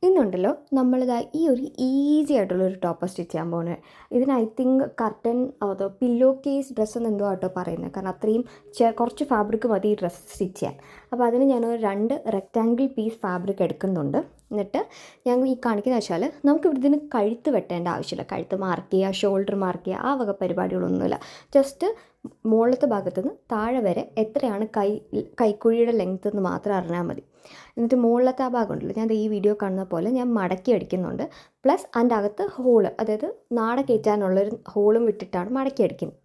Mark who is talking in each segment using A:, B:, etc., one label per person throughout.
A: ഇന്നുണ്ടല്ലോ നമ്മളിതാ ഈ ഒരു ഈസി ആയിട്ടുള്ളൊരു ടോപ്പ് സ്റ്റിച്ച് ചെയ്യാൻ പോകുന്നത്. ഇതിന് ഐ തിങ്ക് കർട്ടൻ അതോ പില്ലോ കേസ് ഡ്രസ്സ് എന്ന് എന്തോ ആട്ടോ പറയുന്നത്. കാരണം അത്രയും കുറച്ച് ഫാബ്രിക് മതി ഈ ഡ്രസ്സ് സ്റ്റിച്ച് ചെയ്യാൻ. അപ്പോൾ അതിന് ഞാനൊരു 2 റെക്റ്റാങ്കിൾ പീസ് ഫാബ്രിക് എടുക്കുന്നുണ്ട്. എന്നിട്ട് ഞാൻ ഈ കാണിക്കുന്നത് വെച്ചാൽ നമുക്ക് ഇതിന് കഴുത്ത് വെട്ടേണ്ട ആവശ്യമില്ല. കഴുത്ത് മാർക്ക് ചെയ്യുക, ഷോൾഡർ മാർക്ക് ചെയ്യുക, ആ വക പരിപാടികളൊന്നുമില്ല. ജസ്റ്റ് മുകളിലത്തെ ഭാഗത്തു നിന്ന് താഴെ വരെ എത്രയാണ് കൈക്കുഴിയുടെ ലെങ്ത്ത് എന്ന് മാത്രം അറിഞ്ഞാൽ മതി. എന്നിട്ട് മുകളിലത്തെ ആ ഭാഗം ഉണ്ടല്ലോ, ഞാൻ ഈ വീഡിയോ കാണുന്ന പോലെ ഞാൻ മടക്കി അടിക്കുന്നുണ്ട്. പ്ലസ് അതിൻ്റെ അകത്ത് ഹോള്, അതായത് നാട കയറ്റാനുള്ളൊരു ഹോളും വിട്ടിട്ടാണ് മടക്കി അടിക്കുന്നത്.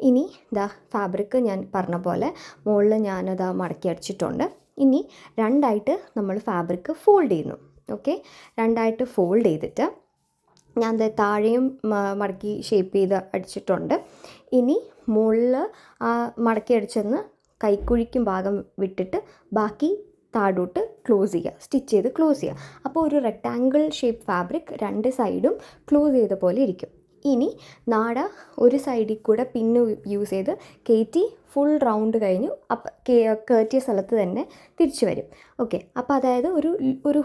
A: ഇനി ഇതാ ഫാബ്രിക് ഞാൻ പറഞ്ഞ പോലെ മുകളിൽ ഞാനതാ മടക്കി അടിച്ചിട്ടുണ്ട്. ഇനി 2ആയിട്ട് നമ്മൾ ഫാബ്രിക് ഫോൾഡ് ചെയ്യുന്നു. ഓക്കെ, 2ആയിട്ട് ഫോൾഡ് ചെയ്തിട്ട് ഞാൻ താഴെയും മടക്കി ഷേപ്പ് ചെയ്ത് അടിച്ചിട്ടുണ്ട്. ഇനി മുകളിൽ ആ മടക്കി അടിച്ചെന്ന് കൈക്കുഴിക്കും ഭാഗം വിട്ടിട്ട് ബാക്കി താഴോട്ട് ക്ലോസ് ചെയ്യുക, സ്റ്റിച്ച് ചെയ്ത് ക്ലോസ് ചെയ്യുക. അപ്പോൾ ഒരു റെക്റ്റാങ്കിൾ ഷേപ്പ് ഫാബ്രിക് 2 സൈഡും ക്ലോസ് ചെയ്ത പോലെ ഇരിക്കും. ഇനി നാട ഒരു സൈഡിൽ കൂടെ പിന്ന് യൂസ് ചെയ്ത് കയറ്റി ഫുൾ റൗണ്ട് കഴിഞ്ഞു കയറ്റിയ സ്ഥലത്ത് തന്നെ തിരിച്ചു വരും. ഓക്കെ, അപ്പോൾ അതായത് ഒരു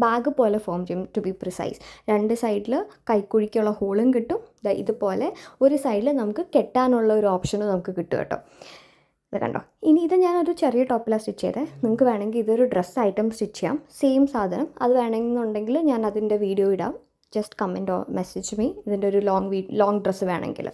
A: ബാഗ് പോലെ ഫോം ചെയ്യും. ടു ബി പ്രിസൈസ്, 2 സൈഡിൽ കൈക്കുഴിക്കുള്ള ഹോളും കിട്ടും. ഇതുപോലെ ഒരു സൈഡിൽ നമുക്ക് കെട്ടാനുള്ള ഒരു ഓപ്ഷനും നമുക്ക് കിട്ടും കേട്ടോ. ഇത് കണ്ടോ. ഇനി ഇത് ഞാനൊരു ചെറിയ ടോപ്പിലാണ് സ്റ്റിച്ച് ചെയ്തത്. നിങ്ങൾക്ക് വേണമെങ്കിൽ ഇതൊരു ഡ്രസ്സ് ഐറ്റം സ്റ്റിച്ച് ചെയ്യാം, സെയിം സാധനം. അത് വേണമെന്നുണ്ടെങ്കിൽ ഞാൻ അതിൻ്റെ വീഡിയോ ഇടാം. Just comment or message me ഇതിൻ്റെ ഒരു ലോങ് ഡ്രസ്സ് വേണമെങ്കിൽ.